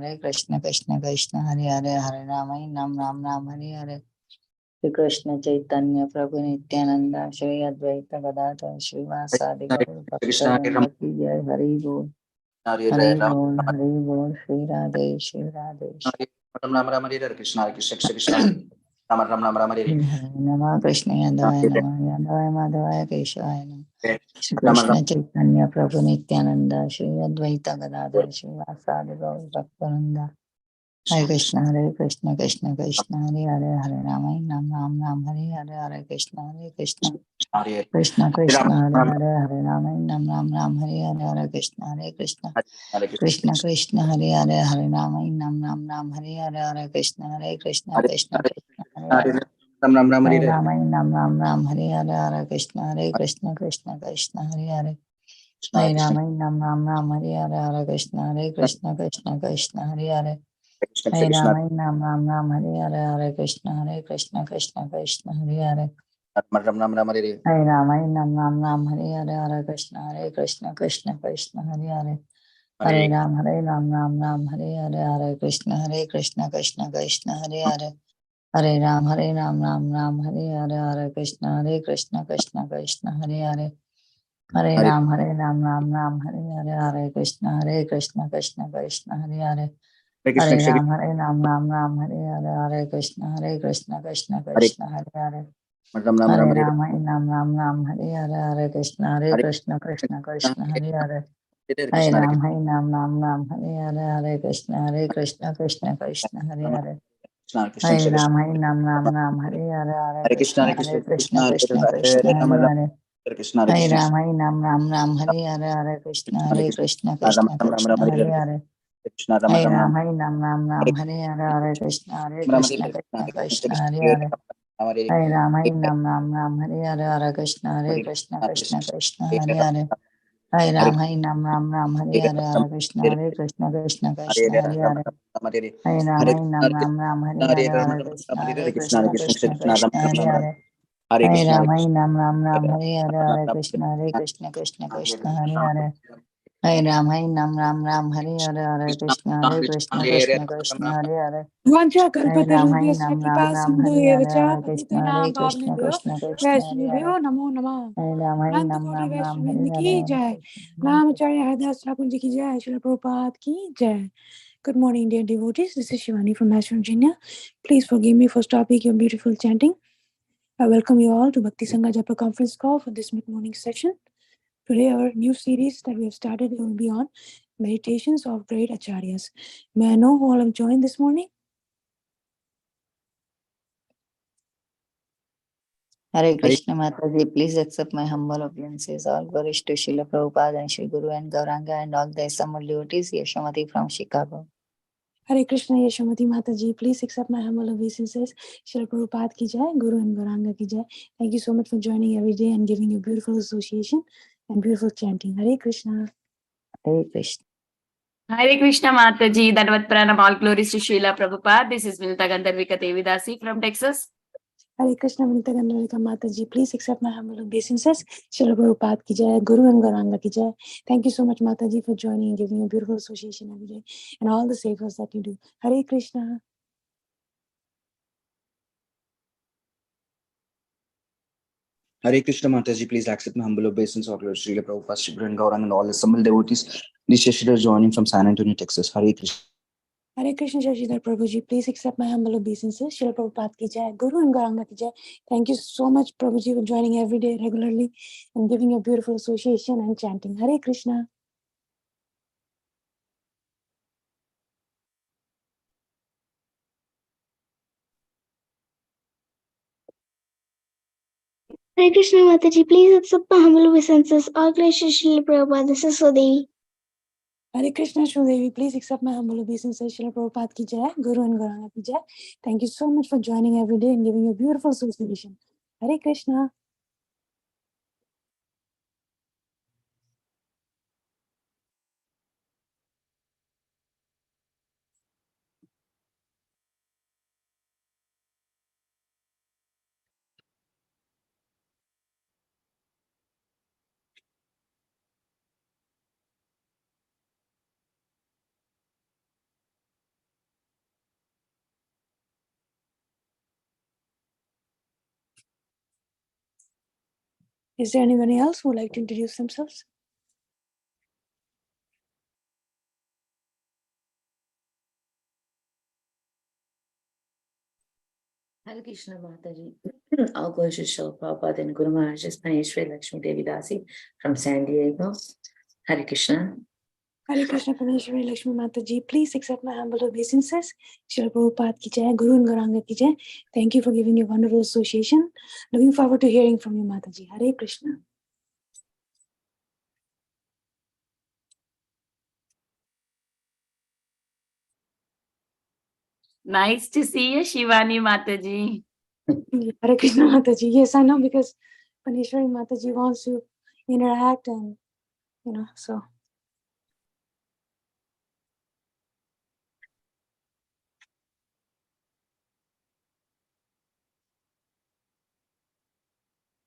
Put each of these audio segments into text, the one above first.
Hare Krishna Krishna Krishna Hare Hare Hare Rama Ram Ram Ram Hare Hare Shri Krishna Caitanya Prabhu Nityananda Shri Advaita Gadadhar Shri Vasadi Gaur Bhakta Ki Jai Hari Bol Hari Bol Hari Bol Shri Radhe Shri Radhe Ram Ram Ram Hare Krishna Krishna Krishna Ram Ram Ram Ram Hare Namah Krishna Yadavaya Namah Yadavaya Madhavaya Keshaya Namah Shri Ram Krishna Chaitanya Prabhu Nityananda Shri Advaita Gadadhar Shri Vasadi Gaur Bhakta Hare Krishna Krishna Krishna Hare Hare Hare Rama Ram Ram Ram Hare Hare Hare Krishna Krishna Krishna Hare Hare Hare Rama Ram Ram Ram Hare Hare Hare Krishna Krishna Krishna Hare Hare Hare Rama Ram Ram Ram Hare Hare Hare Krishna Krishna Hare Hare Ram Ram Ram Hare Hare Rama Ram Ram Ram Hare Hare Hare Krishna Krishna Hare Hare Hare Rama Ram Ram Ram Hare Hare Hare Krishna Krishna Hare Hare Hare Rama Ram Ram Ram Hare Hare Hare Krishna Krishna Hare Hare Ram Ram Ram Hare Hare Rama Ram Ram Ram Hare Hare Hare Krishna Krishna Hare Hare Hare Ram Ram Hare Hare Hare Krishna Krishna Hare Hare Hare Ram Ram Hare Hare Hare Krishna Krishna Hare Hare Hare Ram Ram Hare Hare Hare Krishna Krishna Hare Hare Hare Ram Ram Hare Hare Hare Krishna Krishna Hare Hare Ram Ram Ram Hare Hare Ram Ram Hare Hare Hare Krishna Krishna Hare Hare Hare Krishna Ram Hare Hare Hare Krishna Krishna Hare Hare Krishna Hare Krishna Ram Hare Hare Hare Hare Krishna Krishna Krishna Ram Hare Ram Hare Krishna Hare Krishna Ram Hare Hare Hare Krishna Ram Ram Krishna Hare Hare Hare Krishna Ram Hare Ram Ram Ram Hare Hare Hare Ram Krishna Hare Hare Hare Ram Hare Hare Hare Krishna Hare Hare Hare Ram Hare Hare Hare Krishna Hare Hare Hare Ram Hare Hare Hare Krishna Hare Hare Hare Ram Hare Hare Hare Krishna Hare Hare Hare Ram Hare Hare Hare Krishna Hare Hare Vancha Hare kalpatarubhyasya kripa Ram sindhu Hare Hare evacha Hare patitanam pavnebhyo Hare Hare vaishnavyo namo namah. Hare अनंत कोटि Ram वैष्णविंद Hare की Hare जय, नामचार्य हरदास ठाकुर जी की जय, श्रील प्रभुपाद की जय. Good morning, dear devotees. This is Shivani from West Virginia. Please forgive me for stopping your beautiful chanting. I welcome you all to Bhakti Sangha Japa conference call for this mid-morning session. Today, our new series that we have started will be on meditations of great Acaryas. May I know who all have joined this morning? Hare Krishna Mataji, please accept my humble obeisances. All glories to Srila Prabhupada and Shri Guru and Gauranga and all the assembled devotees. Yashamati from Chicago. Hare Krishna Yashamati Mataji, please accept my humble obeisances. Srila Prabhupada ki jai, Guru and Gauranga ki jai. Thank you so much for joining every day and giving you beautiful association and beautiful chanting. Hare Krishna. Hare Krishna. Hare Krishna Mataji, Dandavat Pranam, all glories to Srila Prabhupada. This is Vinita Gandharvika Devi Dasi from Texas. Hare Krishna Vinita Gandharvika Mataji, please accept my humble obeisances. Srila Prabhupada ki jai, Guru and Gauranga ki jai. Thank you so much Mataji for joining and giving you a beautiful association every day and all the favors that you do. Hare Krishna. Hare Krishna Mataji, please accept my humble obeisance of Lord Srila Prabhupada, Shri Guru and Gauranga and all assembled devotees. This is Shri joining from San Antonio, Texas. Hare Krishna. Hare Krishna Shashidhar Prabhuji, please accept my humble obeisances. Srila Prabhupada ki jai, Guru and Gauranga ki jai. Thank you so much Prabhuji for joining every day regularly and giving a beautiful association and chanting. Hare Krishna. Hare Krishna Mataji, please accept my humble obeisances. All glories to Srila Prabhupada. This is Sudevi. Hare Krishna Shudevi, please accept my humble obeisances. Srila Prabhupada ki jai, Guru and Gauranga ki jai. Thank you so much for joining every day and giving a beautiful association. Hare Krishna. Is there anyone else who would like to introduce themselves? Hare Krishna Mataji. All glories to Srila Prabhupada and Guru Maharaj's Phanesvari Laxmi Devi Dasi from San Diego. Hare Krishna. Hare Krishna, Phanesvari Laxmi Mataji. Please accept my humble obeisances. Srila Prabhupada ki jai, Guru and Gauranga ki jai. Thank you for giving your wonderful association. Looking forward to hearing from you, Mataji. Hare Krishna. Nice to see you, Shivani Mataji. Hare Krishna Mataji. Yes, I know, because Phanesvari Mataji wants to interact and, so.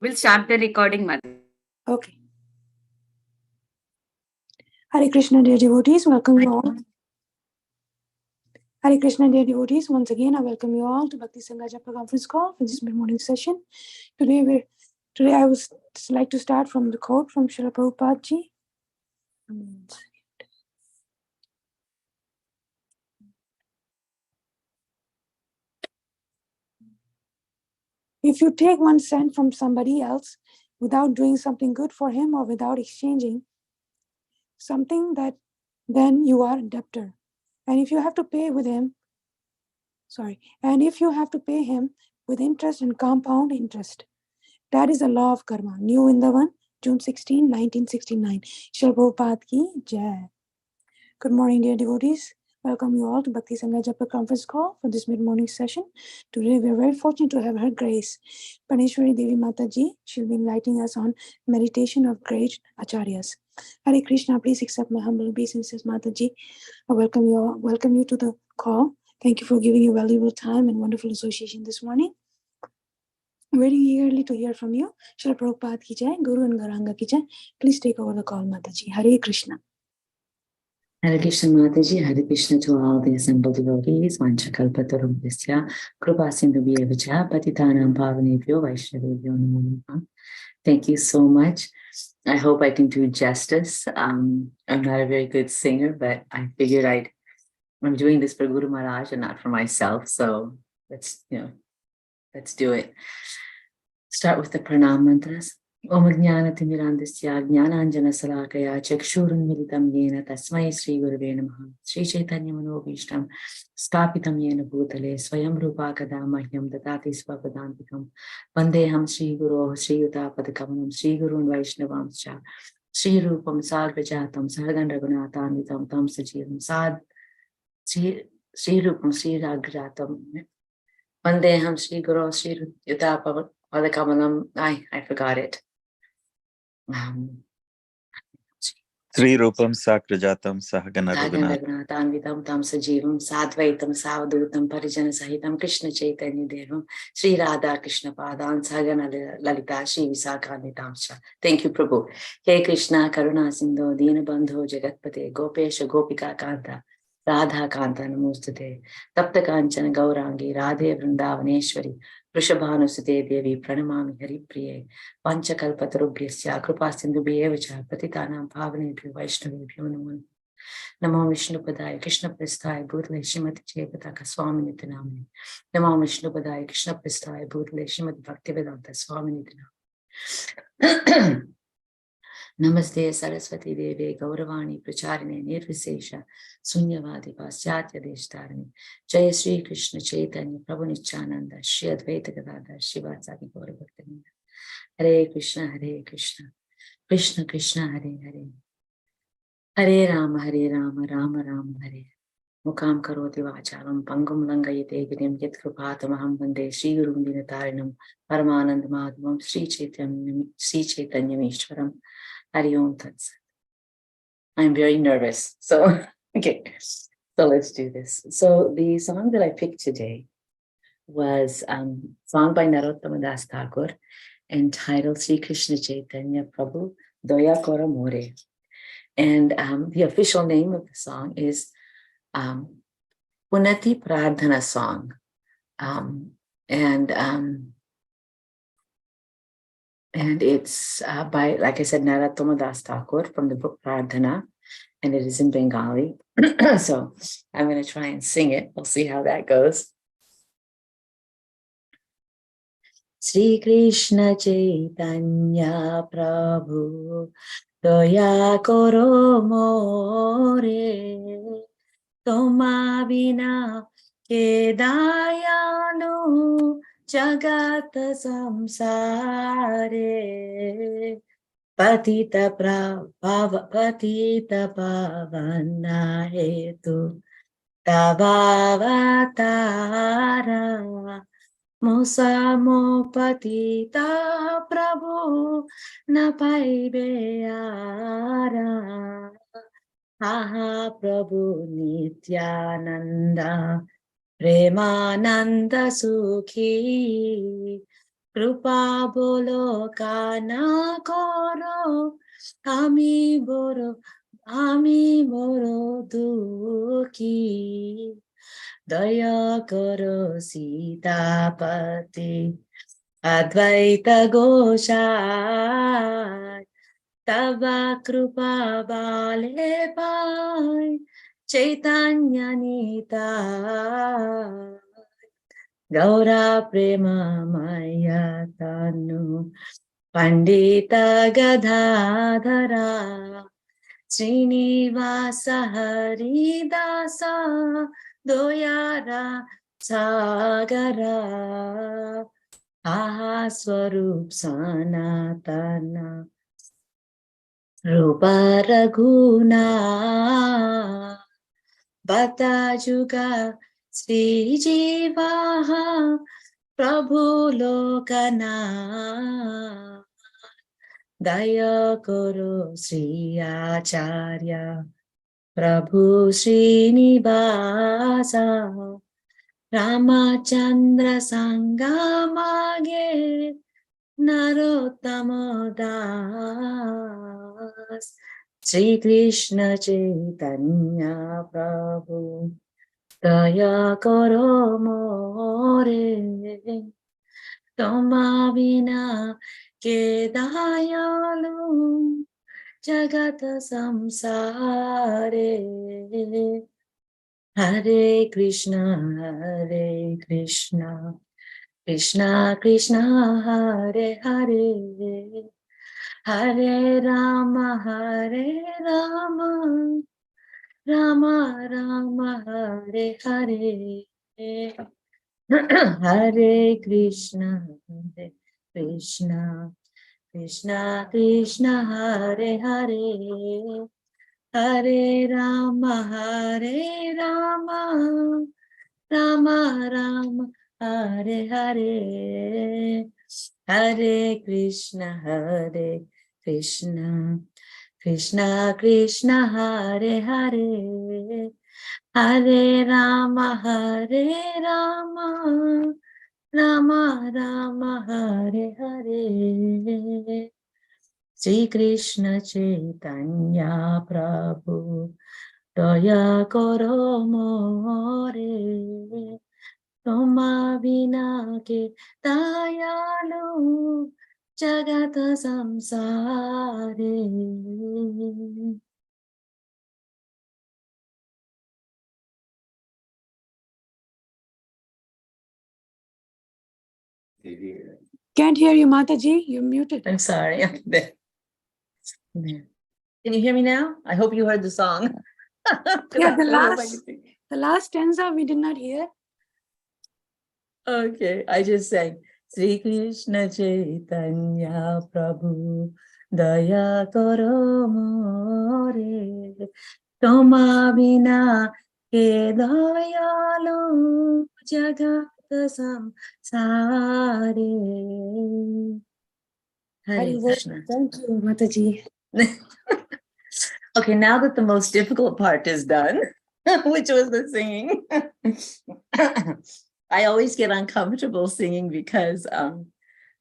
We'll start the recording, Mataji. Okay. Hare Krishna, dear devotees, welcome you all. Hare Krishna, dear devotees, once again I welcome you all to Bhakti Sangha Japa conference call for this mid-morning session. Today I would like to start from the quote from Srila Prabhupada ji. If you take 1 cent from somebody else without doing something good for him or without exchanging something, then you are a debtor. And if you have to pay with him, and if you have to pay him with interest and compound interest, that is the law of karma. New Vrindavan, June 16, 1969. Srila Prabhupada ki jai. Good morning, dear devotees. Welcome you all to Bhakti Sangha Japa conference call for this mid-morning session. Today we are very fortunate to have her grace, Phanesvari Devi Mataji. She'll be enlightening us on meditation of great Acaryas. Hare Krishna, please accept my humble obeisances, Mataji. I welcome you to the call. Thank you for giving your valuable time and wonderful association this morning. Very eagerly to hear from you. Srila Prabhupada ki jai, Guru and Gauranga ki jai. Please take over the call, Mataji. Hare Krishna. Hare Krishna Mataji. Hare Krishna to all the assembled devotees. Vanchakalpatarubhyasya Krupasindhubhyevacha Patitanam Pavanebhyo Vaishnavebhyo Namo Namaha. Thank you so much. I hope I can do justice. I'm not a very good singer, but I figured I'm doing this for Guru Maharaj and not for myself. So let's do it. Start with the pranam mantras. Om Jnana Timirandasya Jnananjana Salakaya Chakshurun Militam Yena Tasmai Sri Gurave Namaha Sri Caitanya Manobhishtam Stapitam Yena Bhutale Swayam Rupa Kadamahyam Datati Svapadantikam Vandeham Sri Guru Sri Yuta Padakamanam Sri Gurun Vaishnavamscha Sri Rupam Sagrajatam Sargan Raghunathanvitam Tam Sajivam Sad Sri Rupam Sri Ragrajatam Vandeham Sri Guru Sri Yuta Padakamanam. I forgot it. Sri Rupam Sakrajatam Sahagana Raghunatanvitam Tam Sajivam Sadvaitam Savadutam Parijana Sahitam Krishna Caitanya Devam Sri Radha Krishna Padan Sahagana Lalita Sri Visakanitamsha. Thank you, Prabhu. Hey Krishna Karuna Sindho Dina Bandho Jagatpate Gopesha Gopika Kanta Radha Kanta Namostate Tapta Kanchana Gaurangi Radhe Vrindavaneshwari Vrishabhanusute Devi Pranamami Hari Priye Panchakalpatarubhyasya Krupasindhubhyevacha Patitanam Pavanebhyo Vaishnavebhyo Namo Namo Vishnupadaya Krishna Prasthaya Bhutale Srimati Jayapataka Swami Nitinamani Namo Vishnupadaya Krishna Prasthaya Bhutale Srimati Bhaktivedanta Swami Nitinamani Namaste Saraswati Devi Gauravani Pracharine Nirvisesha Sunyavadi Paschatya Deshtarani Jaya Sri Krishna Chaitanya Prabhu Nityananda Shri Advaita Gadadhar Shivatsadi Gaurabhaktananda. Hare Krishna, Krishna Krishna, Hare Hare, Hare Rama, Rama Rama, Hare. Mukam karoti vacharam pangum langayate girim yat krupatamaham vande Sri Gurum Dinatarinam Paramanand Madhavam Sri Chaitanya Mishwaram. Hari Om Tat Sat. I'm very nervous, so okay. So let's do this. So the song that I picked today was song by Narottama Das Thakur, entitled Sri Krishna Chaitanya Prabhu Doya Kora More. And the official name of the song is Punati Pradhana Song. And it's by, like I said, Narottama Das Thakur from the book Pradhana, and it is in Bengali. So I'm going to try and sing it. We'll see how that goes. Sri Krishna Caitanya Prabhu Daya Koro More Toma Vina Ke Dayalu Jagat Samsare Patita Pavana Hetu Tavavatara Musamo Patita Prabhu Napaibeara Aha Prabhu Nityananda Premananda Sukhi Krupa Bolo Kana Koro Ami Boro Dukhi Daya Koro Sitapati Advaita Goshai Tava Krupa Bale Pai Caitanya Nita Gaura Prema Maya Tanu Pandita Gadadhara Srinivasa Haridasa Doyara Sagara Aha Swarup Sanatana Rupa Raghuna Bata Juga Sri Jivaha Prabhu Lokana Daya Koro Sri Acharya Prabhu Srinivasa Ramachandra Sangamage Narottama Das Sri Krishna Caitanya Prabhu Daya Koro More Toma Vina Ke Dayalu Jagat Samsare Hare Krishna Krishna Krishna Hare Hare Hare Rama Rama Rama Hare Hare Hare Krishna Krishna Krishna Hare Hare Hare Rama Rama Rama Hare Hare Hare Krishna Krishna Krishna Hare Hare Hare Rama Rama Rama Hare Hare Sri Krishna Caitanya Prabhu Daya Koro More Toma Vina Ke Dayalu Jagat Samsare. Can't hear you, Mataji. You're muted. I'm sorry. Can you hear me now? I hope you heard the song. Yeah, the last stanza we did not hear. Okay, I just sang Sri Krishna Caitanya Prabhu Daya Koro More Toma Vina Ke Dayalu Jagat Samsare. Hare Krishna. Thank you, Mataji. Okay, now that the most difficult part is done, which was the singing, I always get uncomfortable singing because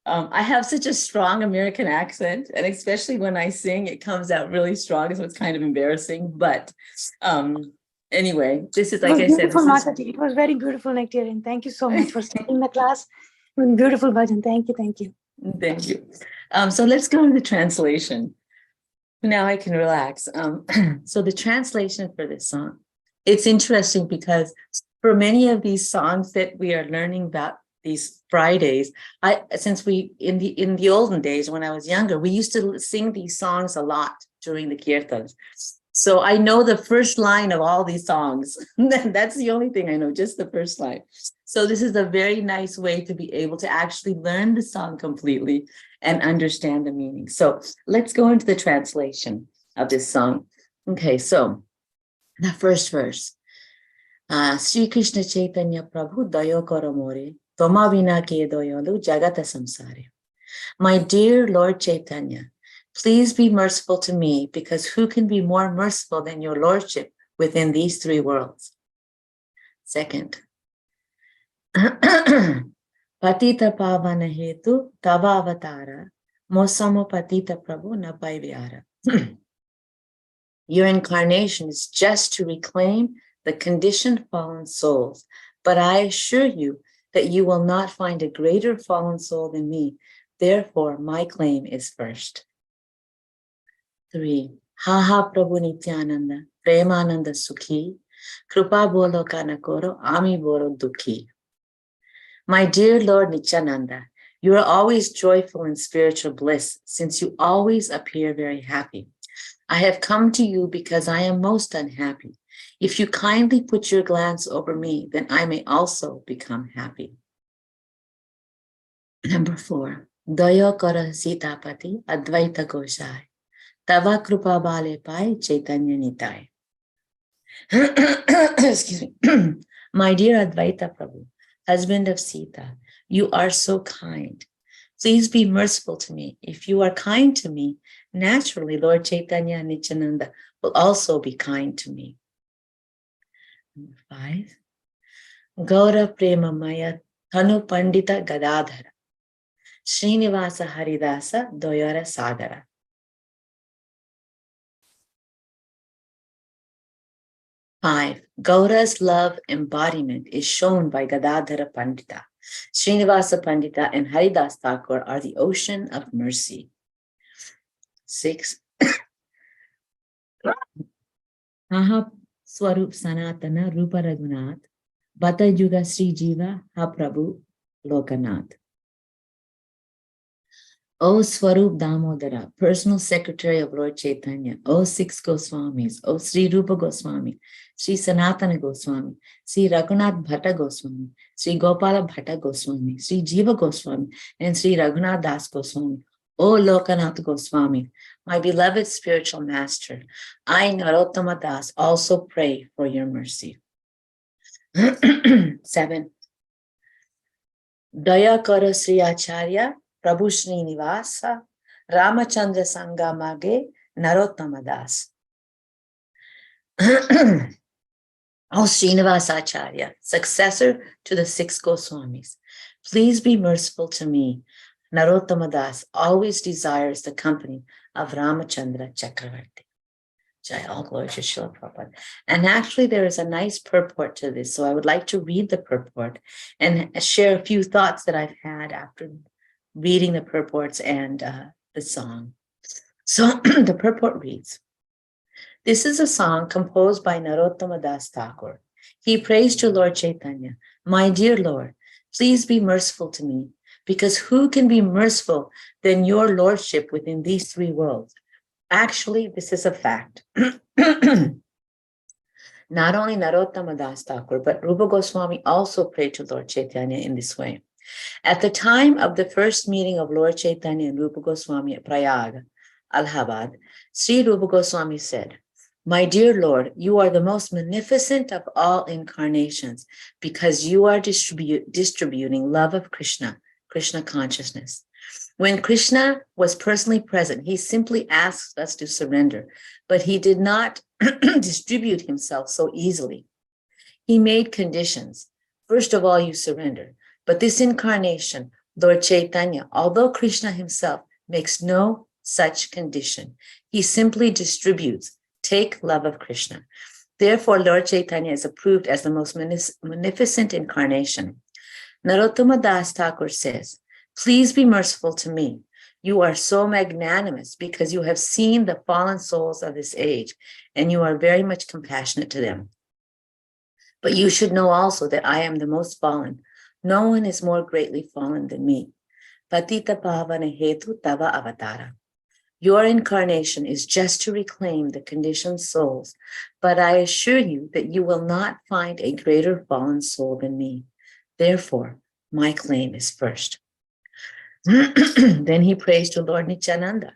I have such a strong American accent, and especially when I sing, it comes out really strong, so it's kind of embarrassing. But anyway, this is, like I said, it was very beautiful, Nectarian. Thank you so much for starting the class with beautiful bhajan. Thank you. Thank you. So let's go to the translation. Now I can relax. So the translation for this song, it's interesting because for many of these songs that we are learning about these Fridays, in the olden days when I was younger, we used to sing these songs a lot during the kirtans. So I know the first line of all these songs. That's the only thing I know, just the first line. So this is a very nice way to be able to actually learn the song completely and understand the meaning. So let's go into the translation of this song. Okay, so the first verse. Sri Krishna Caitanya Prabhu Dayo Karo More, Toma Vina Ke Doyalu Jagata Samsare. My dear Lord Chaitanya, please be merciful to me, because who can be more merciful than your lordship within these three worlds? Second. Patita Pavana Hetu Tava Avatara Mosamo Patita Prabhu Napai Vyara. Your incarnation is just to reclaim the conditioned fallen souls, but I assure you that you will not find a greater fallen soul than me. Therefore, my claim is first. 3. Haha Prabhu Nityananda, Premananda Sukhi, Krupa Bolo Kanakoro, Ami Bolo Dukhi. My dear Lord Nityananda, you are always joyful in spiritual bliss, since you always appear very happy. I have come to you because I am most unhappy. If you kindly put your glance over me, then I may also become happy. Number 4. Daya Kara Sitapati Advaita Goshai. Tava Krupa Bale Pai Chaitanya Nitai. Excuse me. My dear Advaita Prabhu, husband of Sita, you are so kind. Please be merciful to me. If you are kind to me, naturally Lord Chaitanya and Nityananda will also be kind to me. Number 5. Gaura Prema Maya Thanu Pandita Gadadhara. Srinivasa Haridasa Doyara Sadara. 5. Gaura's love embodiment is shown by Gadadhara Pandita. Srinivasa Pandita and Haridas Thakur are the ocean of mercy. 6. Aha Swarup Sanatana Rupa Raghunath Bata Yuga Sri Jiva Ha Prabhu Lokanath. O Swarup Damodara, personal secretary of Lord Chaitanya, O 6 Goswamis, O Sri Rupa Goswami, Sri Sanatana Goswami, Sri Raghunath Bhatta Goswami, Sri Gopala Bhatta Goswami, Sri Jiva Goswami, and Sri Raghunath Das Goswami, O Lokanath Goswami, my beloved spiritual master, I, Narottama Das, also pray for your mercy. 7. Daya Kara Sri Acharya, Prabhu Srinivasa, Ramachandra Sangamage, Narottama Das. O Srinivasa Acharya, successor to the 6 Goswamis, please be merciful to me. Narottama Das always desires the company of Ramachandra Chakravarti. Jai, all glory to Srila Prabhupada. And actually there is a nice purport to this, so I would like to read the purport and share a few thoughts that I've had after reading the purports and the song. So the purport reads, this is a song composed by Narottama Das Thakur. He prays to Lord Chaitanya, my dear Lord, please be merciful to me, because who can be merciful than your lordship within these 3 worlds? Actually, this is a fact. Not only Narottama Das Thakur, but Rupa Goswami also prayed to Lord Chaitanya in this way. At the time of the first meeting of Lord Chaitanya and Rupa Goswami at Prayag, Allahabad, Sri Rupa Goswami said, my dear Lord, you are the most magnificent of all incarnations, because you are distributing love of Krishna, Krishna consciousness. When Krishna was personally present, he simply asked us to surrender, but he did not distribute himself so easily. He made conditions. First of all, you surrender. But this incarnation, Lord Chaitanya, although Krishna himself makes no such condition, he simply distributes, take love of Krishna. Therefore, Lord Chaitanya is approved as the most magnificent incarnation. Narottama Das Thakur says, please be merciful to me. You are so magnanimous because you have seen the fallen souls of this age, and you are very much compassionate to them. But you should know also that I am the most fallen. No one is more greatly fallen than me. Patita pavana hetu tava avatara. Your incarnation is just to reclaim the conditioned souls, but I assure you that you will not find a greater fallen soul than me. Therefore, my claim is first. Then he prays to Lord Nityananda.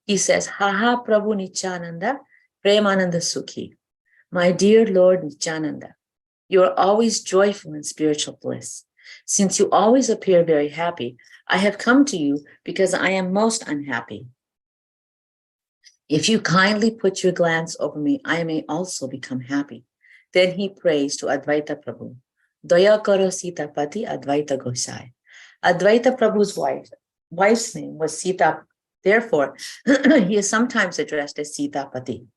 He says, Haha Prabhu Nityananda, Premananda Sukhi. My dear Lord Nityananda, you are always joyful in spiritual bliss. Since you always appear very happy, I have come to you because I am most unhappy. If you kindly put your glance over me, I may also become happy. Then he prays to Advaita Prabhu. Daya karo Sita Pati Advaita Gosai. Advaita Prabhu's wife's name was Sita. Therefore, he is sometimes addressed as Sita Pati.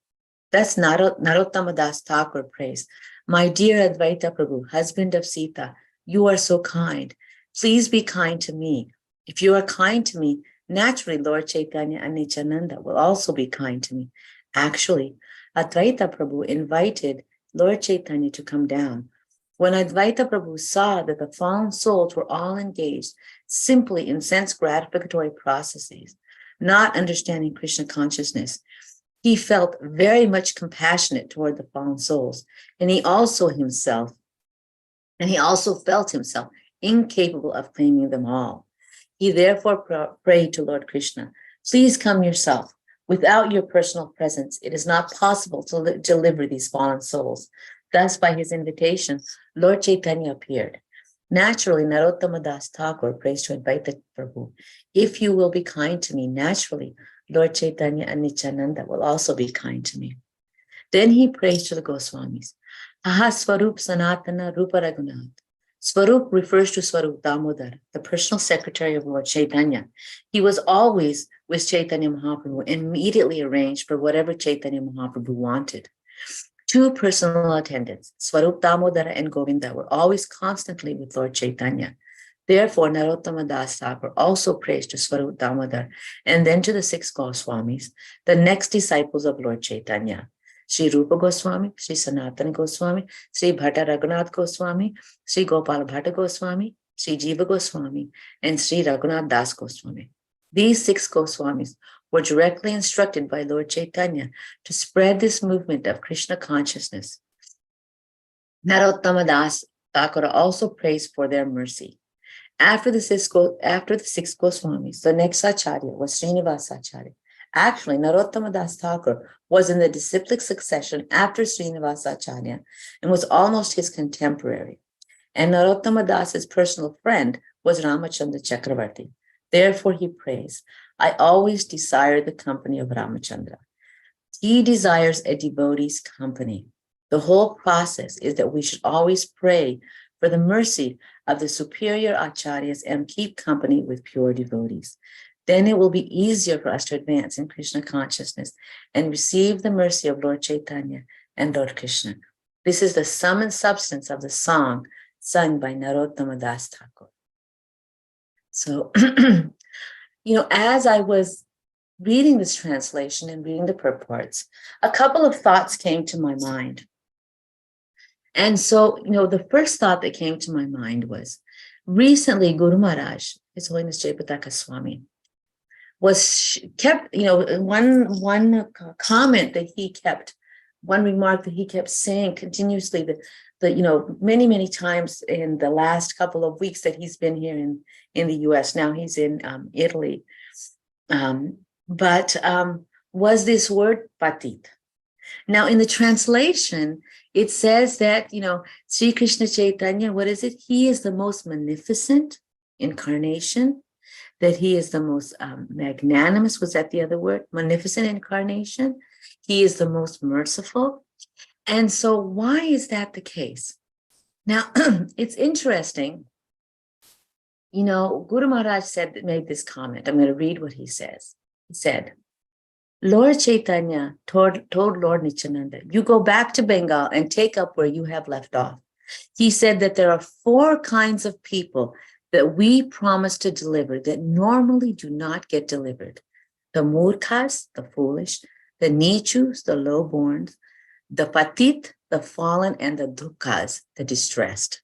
Thus Narottama Das Thakur prays, my dear Advaita Prabhu, husband of Sita, you are so kind. Please be kind to me. If you are kind to me, naturally Lord Chaitanya and Nityananda will also be kind to me. Actually, Advaita Prabhu invited Lord Chaitanya to come down. When Advaita Prabhu saw that the fallen souls were all engaged simply in sense gratificatory processes, not understanding Krishna consciousness, he felt very much compassionate toward the fallen souls, and he also felt himself incapable of claiming them all. He therefore prayed to Lord Krishna, please come yourself. Without your personal presence, it is not possible to deliver these fallen souls. Thus, by his invitation, Lord Chaitanya appeared. Naturally, Narottama Das Thakur prays to Advaita Prabhu, if you will be kind to me, naturally, Lord Chaitanya and Nityananda will also be kind to me. Then he prays to the Goswamis. Aha Swarup Sanatana Rupa Raghunath. Swarup refers to Swarup Damodar, the personal secretary of Lord Chaitanya. He was always with Chaitanya Mahaprabhu and immediately arranged for whatever Chaitanya Mahaprabhu wanted. Two personal attendants, Swarup Damodara and Govinda, were always constantly with Lord Chaitanya. Therefore, Narottama Das Thakur also prays to Swarup Damodar and then to the six Goswamis, the next disciples of Lord Chaitanya. Sri Rupa Goswami, Sri Sanatana Goswami, Sri Bhatta Raghunath Goswami, Sri Gopal Bhatta Goswami, Sri Jiva Goswami, and Sri Raghunath Das Goswami. These six Goswamis were directly instructed by Lord Chaitanya to spread this movement of Krishna consciousness. Narottama Das Thakur also prays for their mercy. After the six Goswamis, the next Acharya was Srinivasa Acharya. Actually, Narottama Das Thakur was in the disciplic succession after Srinivasa Acharya and was almost his contemporary. And Narottama Das's personal friend was Ramachandra Chakravarti. Therefore, he prays, I always desire the company of Ramachandra. He desires a devotee's company. The whole process is that we should always pray for the mercy of the superior acharyas and keep company with pure devotees. Then it will be easier for us to advance in Krishna consciousness and receive the mercy of Lord Chaitanya and Lord Krishna. This is the sum and substance of the song sung by Narottama Das Thakur. So, as I was reading this translation and reading the purports, a couple of thoughts came to my mind. And so, the first thought that came to my mind was, recently Guru Maharaj, His Holiness Jayapataka Swami, one comment that he kept, one remark that he kept saying continuously that many times in the last couple of weeks that he's been here in the US. Now he's in Italy. Was this word patit. Now in the translation, it says that, Sri Krishna Chaitanya, what is it? He is the most magnificent incarnation, that he is the most magnanimous. Was that the other word? Magnificent incarnation. He is the most merciful. And so why is that the case? Now, it's interesting. Guru Maharaj made this comment. I'm going to read what he says. He said, Lord Chaitanya told Lord Nityananda, you go back to Bengal and take up where you have left off. He said that there are 4 kinds of people that we promise to deliver that normally do not get delivered. The murkhas, the foolish, the nichus, the lowborn, the patit, the fallen, and the dukkhas, the distressed.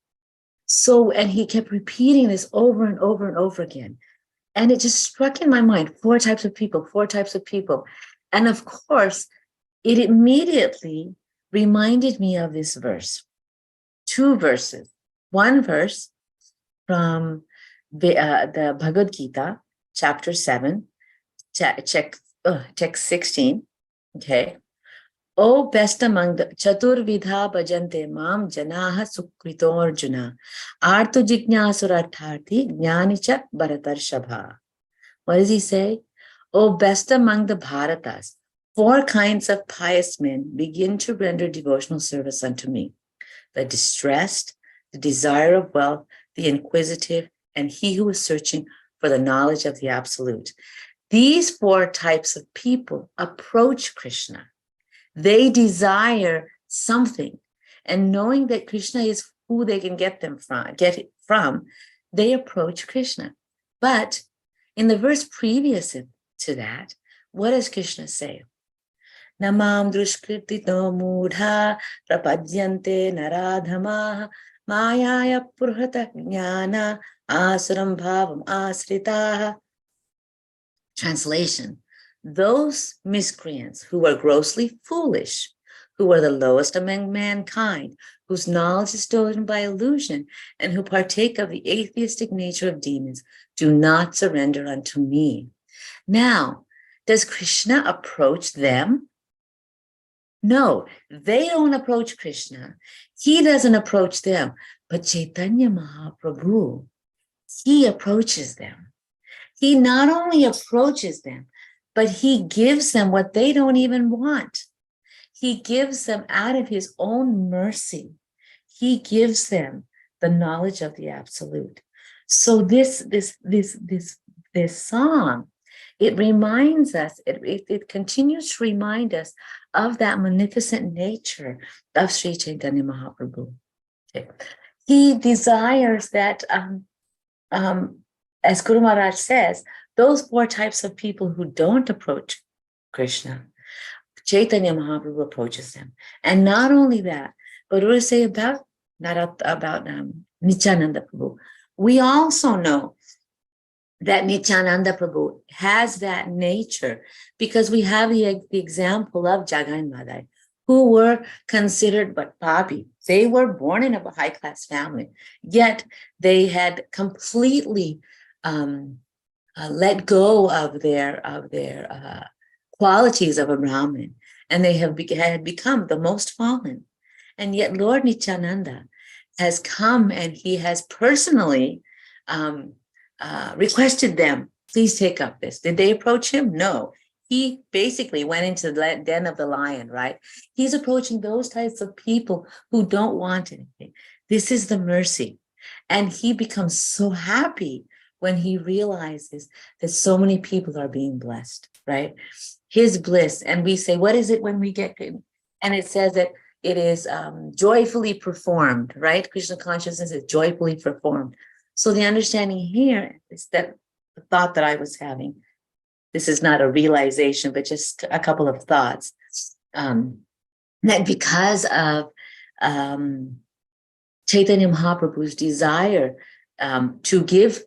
So, and he kept repeating this over and over and over again. And it just struck in my mind, 4 types of people, 4 types of people. And of course, it immediately reminded me of this verse. 2 verses. One verse from the Bhagavad Gita, chapter 7, text 16. Okay. O best among the Chaturvidha bhajante mam janaha sukrito arjuna artu jignasuratarthi jnanicha bharatarshabha. What does he say? O best among the Bharatas, 4 kinds of pious men begin to render devotional service unto me. The distressed, the desire of wealth, the inquisitive, and he who is searching for the knowledge of the absolute. These 4 types of people approach Krishna. They desire something, and knowing that Krishna is who they can get it from, they approach Krishna. But in the verse previous to that, what does Krishna say? Namam drushkritito mudha prapadyante naradhama mayaya purhata jnana asuram bhavam asritaha. Translation: those miscreants who are grossly foolish, who are the lowest among mankind, whose knowledge is stolen by illusion, and who partake of the atheistic nature of demons, do not surrender unto me. Now, does Krishna approach them? No, they don't approach Krishna. He doesn't approach them. But Caitanya Mahaprabhu, he approaches them. He not only approaches them, but he gives them what they don't even want. He gives them out of his own mercy. He gives them the knowledge of the absolute. So this song, it reminds us, it continues to remind us of that magnificent nature of Sri Chaitanya Mahaprabhu. Okay. He desires that, as Guru Maharaj says, those 4 types of people who don't approach Krishna, Chaitanya Mahaprabhu approaches them. And not only that, but what do we say about Nityananda Prabhu? We also know that Nityananda Prabhu has that nature because we have the example of Jagai Madai, who were considered but papi. They were born in a high-class family, yet they had completely let go of their qualities of a Brahmin, and they had become the most fallen. And yet Lord Nityananda has come and he has personally requested them, please take up this. Did they approach him? No. He basically went into the den of the lion, right? He's approaching those types of people who don't want anything. This is the mercy. And he becomes so happy when he realizes that so many people are being blessed, right? His bliss. And we say, what is it when we get good? And it says that it is joyfully performed, right? Krishna consciousness is joyfully performed. So the understanding here is that the thought that I was having, this is not a realization, but just a couple of thoughts, that because of Chaitanya Mahaprabhu's desire to give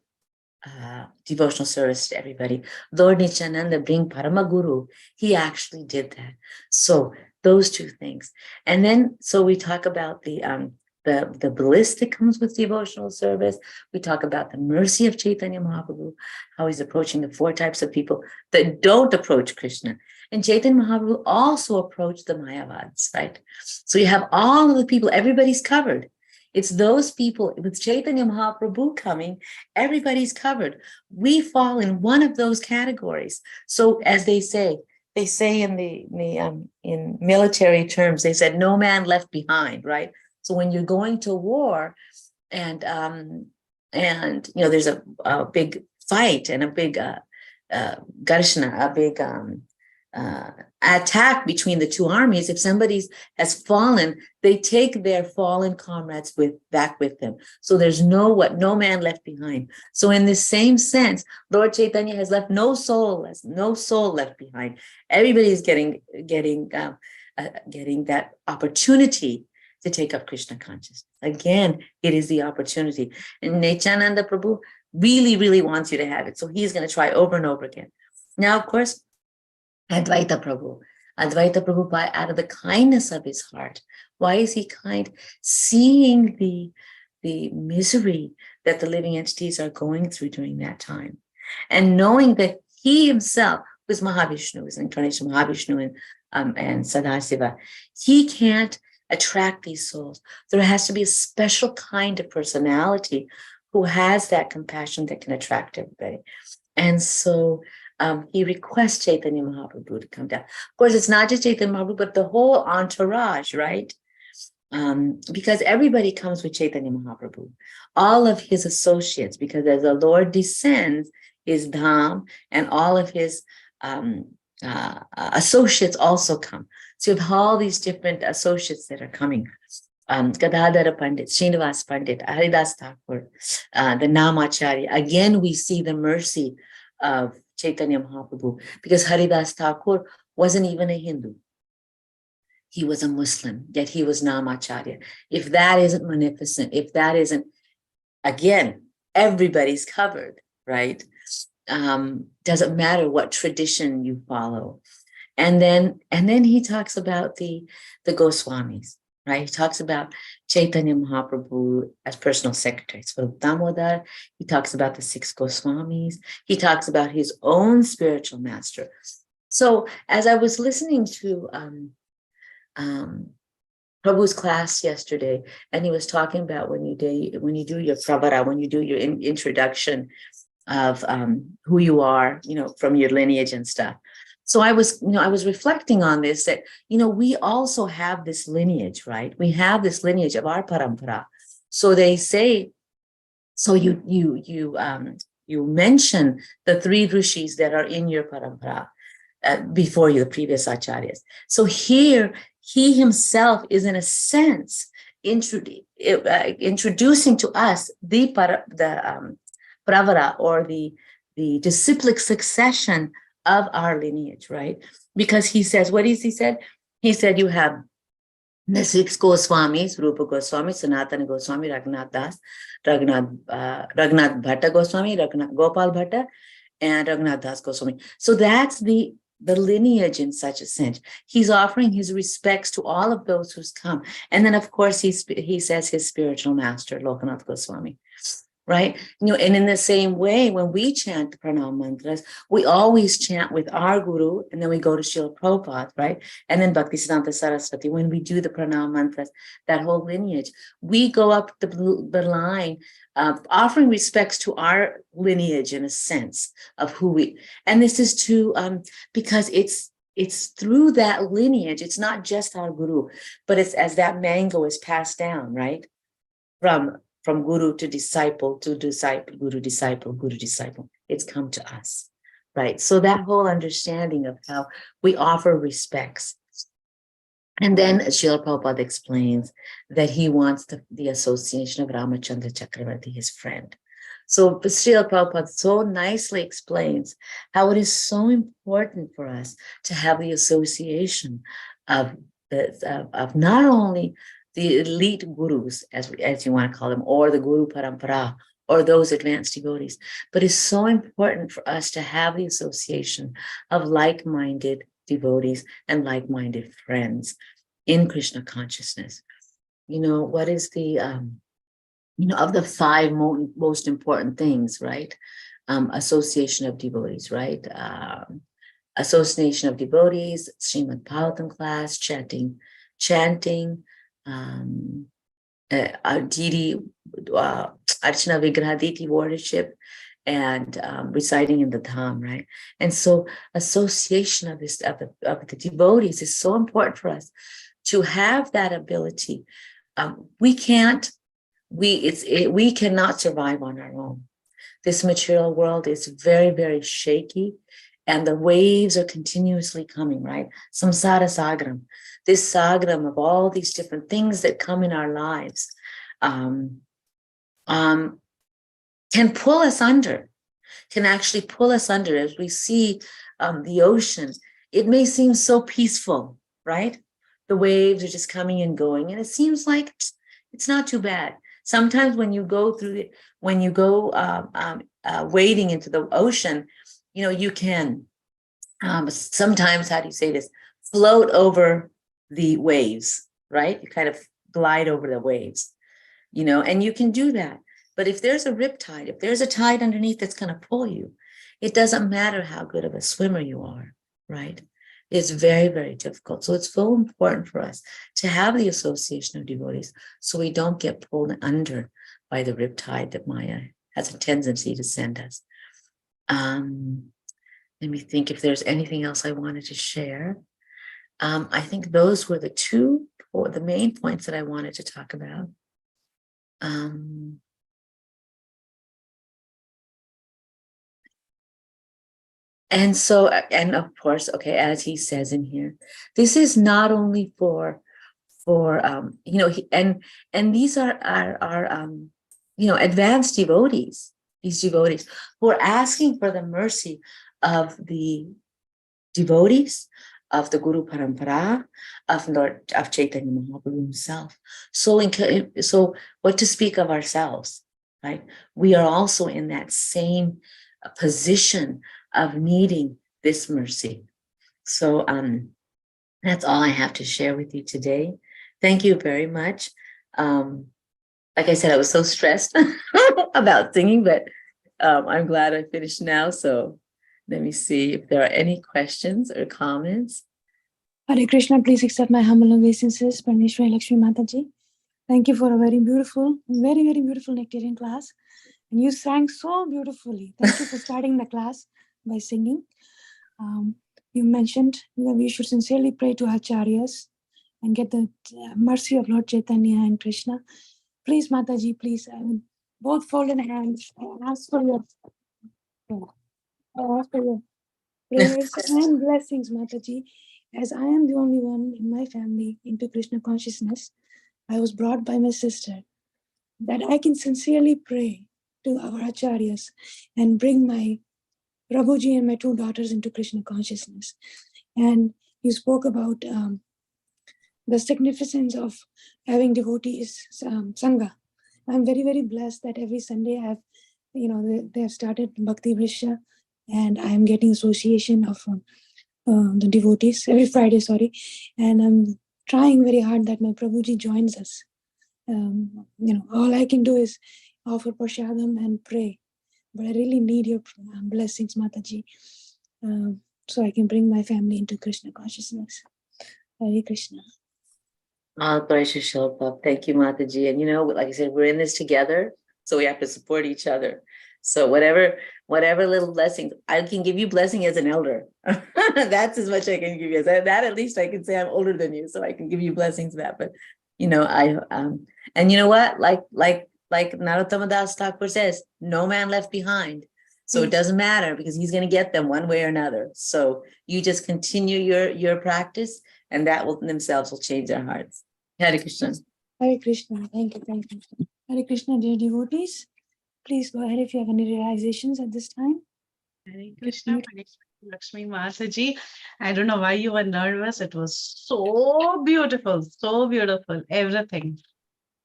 devotional service to everybody, Lord Nityananda being Paramaguru, he actually did that. So those 2 things. And then, so we talk about the bliss that comes with devotional service. We talk about the mercy of Chaitanya Mahaprabhu, how he's approaching the 4 types of people that don't approach Krishna. And Chaitanya Mahaprabhu also approached the Mayavads, right? So you have all of the people, everybody's covered. It's those people, with Chaitanya Mahaprabhu coming, everybody's covered. We fall in one of those categories. So as they say in military terms, they said, no man left behind, right? So when you're going to war and there's a big fight and a big garshana, a big attack between the two armies, if somebody has fallen, they take their fallen comrades back with them. So there's no man left behind. So in this same sense, Lord Chaitanya has left no soul left behind. Everybody's getting that opportunity to take up Krishna consciousness. Again, it is the opportunity. And Nityananda Prabhu really, really wants you to have it. So he's going to try over and over again. Now, of course, Advaita Prabhu, out of the kindness of his heart. Why is he kind? Seeing the misery that the living entities are going through during that time. And knowing that he himself, who is Mahavishnu, is an incarnation of Mahavishnu and Sadasiva, he can't attract these souls. There has to be a special kind of personality who has that compassion that can attract everybody. And so he requests Chaitanya Mahaprabhu to come down. Of course, it's not just Chaitanya Mahaprabhu, but the whole entourage, right? Because everybody comes with Chaitanya Mahaprabhu, all of his associates, because as the Lord descends, his dham and all of his associates also come. So you have all these different associates that are coming. Gadadhara Pandit, Srinivas Pandit, Haridas Thakur, the Namacharya. Again, we see the mercy of Chaitanya Mahaprabhu, because Haridas Thakur wasn't even a Hindu. He was a Muslim, yet he was Namacharya. If that isn't magnificent, if that isn't, again, everybody's covered, right? Doesn't matter what tradition you follow. And then he talks about the Goswamis, right? He talks about Chaitanya Mahaprabhu as personal secretary. Swarup Damodar. He talks about the 6 Goswamis. He talks about his own spiritual master. So as I was listening to Prabhu's class yesterday, and he was talking about when you do your pravara, when you do your introduction of who you are, from your lineage and stuff. So I was reflecting on this, that, we also have this lineage, right? We have this lineage of our parampara. So they say, so you mention the 3 rishis that are in your parampara before you, the previous acharyas. So here, he himself is in a sense introducing to us the pravara, or the disciplic succession of our lineage, right? Because he says, what is he said? He said, you have the 6 Goswamis, Rupa Goswami, Sanatana Goswami, Raghunath Das, Raghunath Bhatta Goswami, Gopal Bhatta, and Raghunath Das Goswami. So that's the lineage in such a sense. He's offering his respects to all of those who's come. And then, of course, he says his spiritual master, Lokanath Goswami. Right? And in the same way, when we chant the pranam mantras, we always chant with our guru, and then we go to Srila Prabhupada, right? And then Bhaktisiddhanta Saraswati. When we do the pranam mantras, that whole lineage, we go up the line, offering respects to our lineage in a sense of who we. And this is because it's through that lineage. It's not just our guru, but it's as that mango is passed down, right? From guru to disciple, guru disciple, it's come to us, right? So that whole understanding of how we offer respects. And then Srila Prabhupada explains that he wants the association of Ramachandra Chakravarti, his friend. So Srila Prabhupada so nicely explains how it is so important for us to have the association of not only the elite gurus, as you want to call them, or the Guru Parampara, or those advanced devotees. But it's so important for us to have the association of like-minded devotees and like-minded friends in Krishna consciousness. What is the, of the 5 most important things, right? Association of devotees, right? Association of devotees, Srimad Bhagavatam class, chanting, deity, Archana Vigraha deity worship, and residing in the Dham, right? And so association of the devotees is so important for us to have that ability. We cannot survive on our own. This material world is very, very shaky, and the waves are continuously coming, right? Samsara Sagaram, this Sagaram of all these different things that come in our lives can pull us under, can actually pull us under. As we see the ocean, it may seem so peaceful, right? The waves are just coming and going, and it seems like it's not too bad. Sometimes when you go through it, when you go wading into the ocean, you know, you can sometimes, how do you say this, float over the waves, right? You kind of glide over the waves, you know, and you can do that. But if there's a riptide, if there's a tide underneath that's going to pull you, it doesn't matter how good of a swimmer you are, right? It's very, very difficult. So it's so important for us to have the association of devotees so we don't get pulled under by the riptide that Maya has a tendency to send us. Let me think if there's anything else I wanted to share. I think those were the main points that I wanted to talk about. And so, and of course, okay, as he says in here, this is not only for you know, and these are our you know, advanced devotees, these devotees who are asking for the mercy of the devotees, of the Guru Parampara, of Chaitanya Mahaprabhu himself. So what to speak of ourselves, right? We are also in that same position of needing this mercy. So that's all I have to share with you today. Thank you very much. Like I said, I was so stressed about singing, but I'm glad I finished now. So let me see if there are any questions or comments. Hare Krishna, please accept my humble obeisances, Phanesvari Laxmi Mataji. Thank you for a very beautiful, very, very beautiful nectarian class. And you sang so beautifully. Thank you for starting the class by singing. You mentioned that we should sincerely pray to Acaryas and get the mercy of Lord Chaitanya and Krishna. Please, Mataji, please, I will both fold in hands and ask for your prayers and blessings, Mataji. As I am the only one in my family into Krishna consciousness, I was brought by my sister that I can sincerely pray to our Acaryas and bring my Prabhuji and my two daughters into Krishna consciousness. And you spoke about the significance of having devotees, Sangha. I'm very, very blessed that every Sunday I have, you know, they have started Bhakti Vrisha, and I am getting association of the devotees every Friday, and I'm trying very hard that my Prabhuji joins us. You know, all I can do is offer prashadam and pray, but I really need your blessings, Mataji, so I can bring my family into Krishna consciousness. Hare Krishna. Thank you, Mataji. And you know, like I said, we're in this together, so we have to support each other. So whatever little blessings, I can give you blessing as an elder. That's as much I can give you. That at least I can say I'm older than you, so I can give you blessings of that. But you know, and you know what? Like Narottama Das Thakur says, no man left behind. So it doesn't matter because he's going to get them one way or another. So you just continue your practice, and that will themselves will change their hearts. Hare Krishna. Hare Krishna. Thank you. Hare Krishna, dear devotees. Please go ahead if you have any realizations at this time. Hare Krishna, Laxmi Mataji. I don't know why you were nervous. It was so beautiful, everything.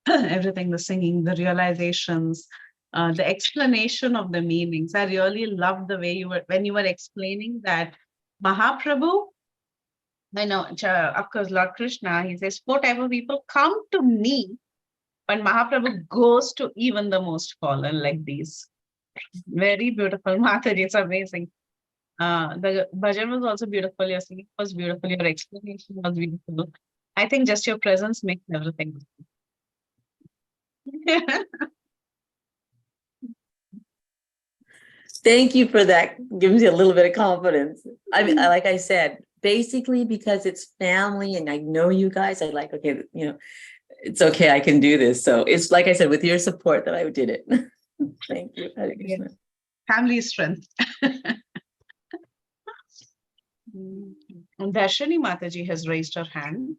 Everything, the singing, the realizations, the explanation of the meanings. I really loved the way when you were explaining that Mahaprabhu, I know, of course, Lord Krishna, he says, 4 type of people come to me, but Mahaprabhu goes to even the most fallen like these. Very beautiful, Mataji, it's amazing. The bhajan was also beautiful, your singing was beautiful, your explanation was beautiful. I think just your presence makes everything. Thank you for that. Gives you a little bit of confidence. I mean, like I said, basically because it's family and I know you guys, I like, okay, you know, it's okay, I can do this. So it's like I said, with your support that I did it. Thank you. Hare Krishna. Family strength. And Darshini Mataji has raised her hand.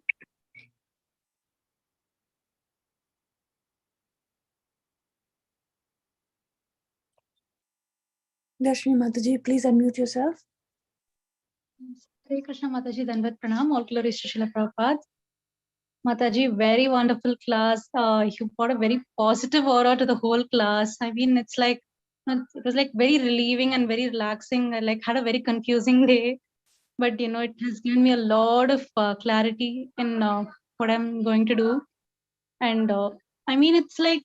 Darshini Mataji, please unmute yourself. Hare Krishna Mataji, Danvat Pranam, all glories to Srila Prabhupada. Mataji, very wonderful class. You brought a very positive aura to the whole class. I mean, it was like very relieving and very relaxing. I like had a very confusing day, but it has given me a lot of clarity in what I'm going to do. And I mean, it's like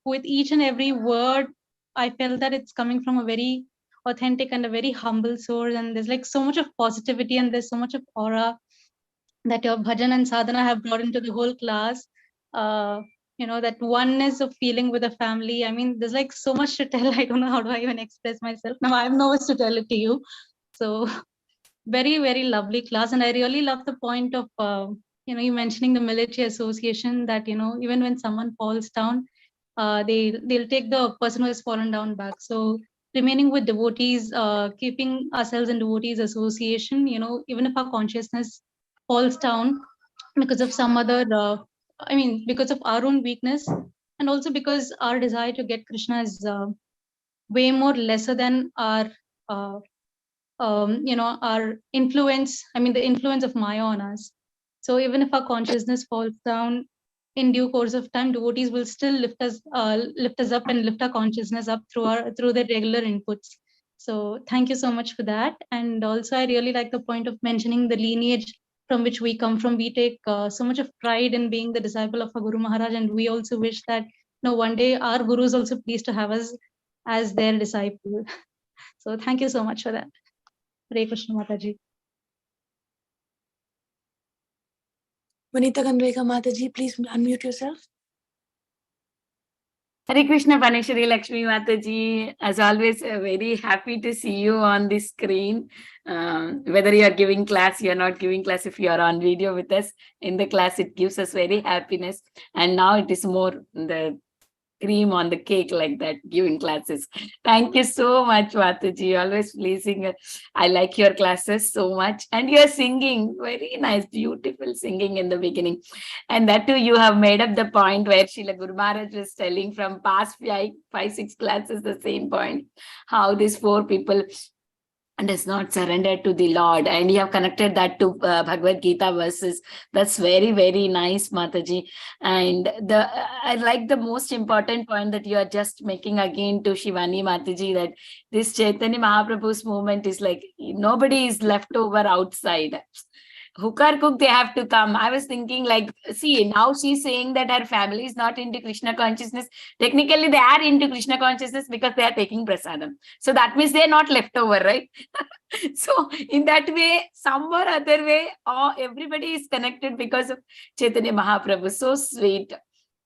with each and every word, I felt that it's coming from a very authentic and a very humble source. And there's like so much of positivity and there's so much of aura that your bhajan and sadhana have brought into the whole class. That oneness of feeling with the family. I mean, there's like so much to tell. I don't know how do I even express myself. Now I'm nervous to tell it to you. So very, very lovely class. And I really love the point of, you mentioning the military association that, even when someone falls down, they'll take the person who has fallen down back. So remaining with devotees, keeping ourselves in devotees association, even if our consciousness falls down because of some other, because of our own weakness, and also because our desire to get Krishna is way more lesser than our our influence, the influence of Maya on us. So even if our consciousness falls down, in due course of time, devotees will still lift us up and lift our consciousness up through their regular inputs. So thank you so much for that. And also I really like the point of mentioning the lineage from which we come from. We take so much of pride in being the disciple of our Guru Maharaj, and we also wish that one day our Guru is also pleased to have us as their disciple. So thank you so much for that. Hare Krishna Mataji. Vanita Gandreka Mataji, please unmute yourself. Hare Krishna Phanesvari Laxmi Mataji. As always, very happy to see you on the screen. Whether you are giving class, you are not giving class, if you are on video with us in the class, it gives us very happiness. And now it is more the cream on the cake, like that, giving classes. Thank you so much, Mataji. Always pleasing. I like your classes so much. And you're singing, very nice, beautiful singing in the beginning. And that too, you have made up the point where Srila Guru Maharaj was telling from past 5-6 classes, the same point, how these 4 people and is not surrendered to the Lord. And you have connected that to Bhagavad Gita verses. That's very, very nice, Mataji. And I like the most important point that you are just making again to Shivani Mataji, that this Chaitanya Mahaprabhu's movement is like, nobody is left over outside. Hooker cook, they have to come. I was thinking, like, see, now she's saying that her family is not into Krishna consciousness. Technically, they are into Krishna consciousness because they are taking prasadam. So that means they're not left over, right? So in that way, some or other way, everybody is connected because of Chaitanya Mahaprabhu. So sweet.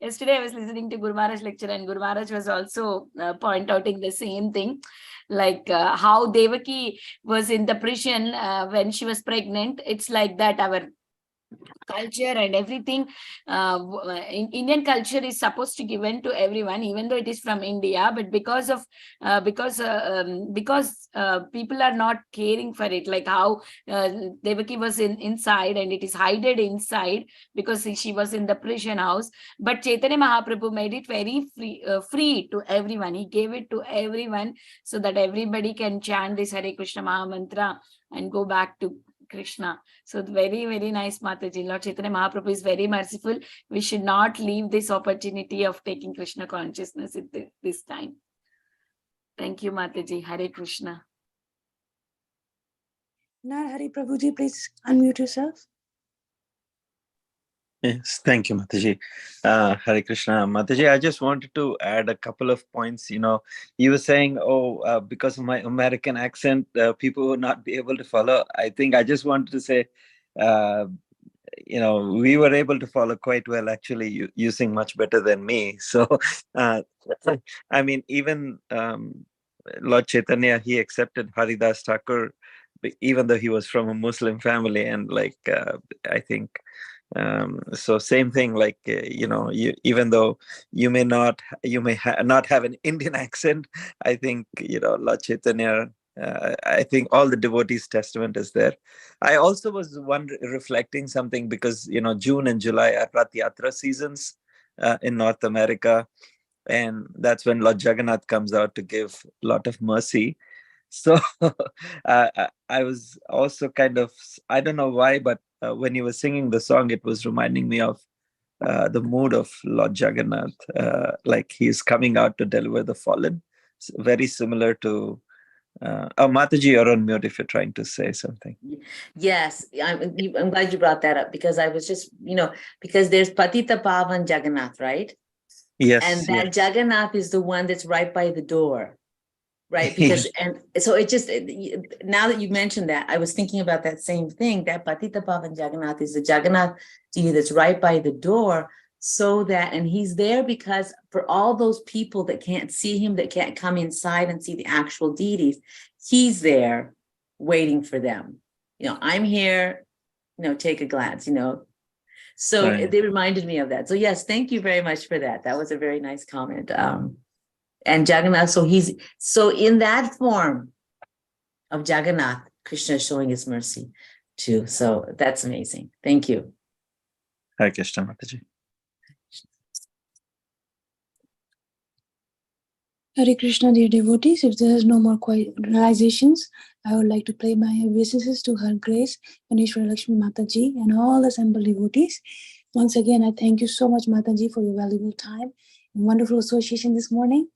Yesterday, I was listening to Guru Maharaj lecture, and Guru Maharaj was also point outing the same thing, like how Devaki was in the prison when she was pregnant. It's like that, our culture and everything. In Indian culture is supposed to given to everyone, even though it is from India, but because people are not caring for it, like how Devaki was inside and it is hidden inside because she was in the prison house. But Chaitanya Mahaprabhu made it very free to everyone. He gave it to everyone so that everybody can chant this Hare Krishna Maha Mantra and go back to Krishna. So very, very nice, Mataji. Lord Chaitanya Mahaprabhu is very merciful. We should not leave this opportunity of taking Krishna consciousness at this time. Thank you, Mataji. Hare Krishna. Hari Prabhuji, please unmute yourself. Yes, thank you, Mataji. Hare Krishna. Mataji, I just wanted to add a couple of points. You were saying, because of my American accent, people will not be able to follow. I think I just wanted to say, we were able to follow quite well, actually. You sing much better than me. So, I mean, even Lord Chaitanya, he accepted Haridas Thakur, even though he was from a Muslim family. And I think, so same thing, like, even though you may not have an Indian accent, I think, Lord Chaitanya I think all the devotees' testament is there. I also was reflecting something because, June and July are Rath Yatra seasons in North America. And that's when Lord Jagannath comes out to give a lot of mercy. So I was also kind of, I don't know why, but when he was singing the song, it was reminding me of the mood of Lord Jagannath, like he's coming out to deliver the fallen. Very similar to, Mataji, you're on mute if you're trying to say something. Yes, I'm glad you brought that up, because I was just, because there's Patita Pavan Jagannath, right? Yes. And that yes. Jagannath is the one that's right by the door, right? Because, and so now that you mentioned that, I was thinking about that same thing, that Patita Pavan Jagannath is the Jagannath deity that's right by the door, so that, and he's there because for all those people that can't see him, that can't come inside and see the actual deities, he's there waiting for them. I'm here, take a glance, So Right. they reminded me of that. So yes, thank you very much for that. That was a very nice comment. And Jagannath, so in that form of Jagannath, Krishna is showing his mercy too. So that's amazing. Thank you. Hare Krishna, Mataji. Hare Krishna, dear devotees. If there is no more realizations, I would like to pay my obeisances to Her Grace, Phanesvari Laxmi Mataji, and all assembled devotees. Once again, I thank you so much, Mataji, for your valuable time and wonderful association this morning.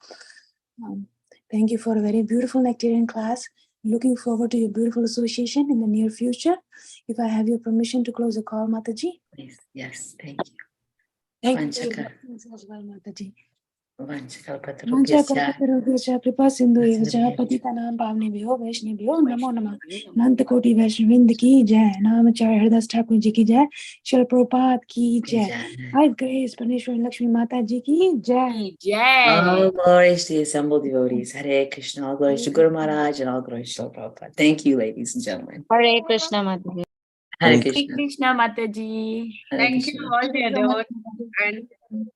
Thank you for a very beautiful Nectarian class. Looking forward to your beautiful association in the near future. If I have your permission to close the call, Mataji. Please. Yes, thank you. Thank you for your blessings as well, Mataji. Vanchakalpatarubhyasya कृपा सिंधु पतितानां पावनेभ्यो वैष्णवेभ्यो नमो नमः। अनंत कोटि वैष्णववृंद की जय। नामाचार्य हरदास ठाकुर जी की जय। श्रील प्रभुपाद की जय। Hare Grace Phanesvari Laxmi Mata ji ki jai. All glories to the assembled devotees. Hare Krishna. All glories to Guru Maharaj and all glories to Prabhupada. Thank you, ladies and gentlemen. Hare Krishna, Mataji. Hare Hare Krishna. Krishna Mataji. Hare Thank Krishna. you all, dear devotees. And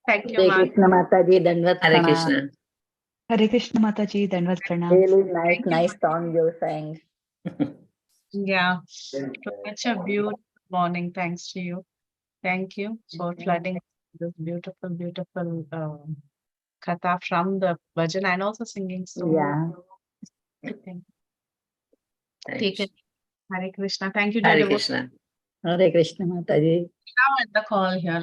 thank you, Hare Mata. Krishna, Mataji. Dandavat Hare pranam. Krishna. Hare Krishna Mataji, Dandavat Pranam. Really Thank you. nice song you sang. Yeah, it was such a beautiful morning. Thanks to you. Thank you for flooding this beautiful, beautiful katha from the bhajan and also singing. So, Yeah. thank you. Hare Take Krishna. it. Hare Krishna. Thank you, dear Hare devotees. Krishna. Hare Krishna, Mataji. Now at the call here.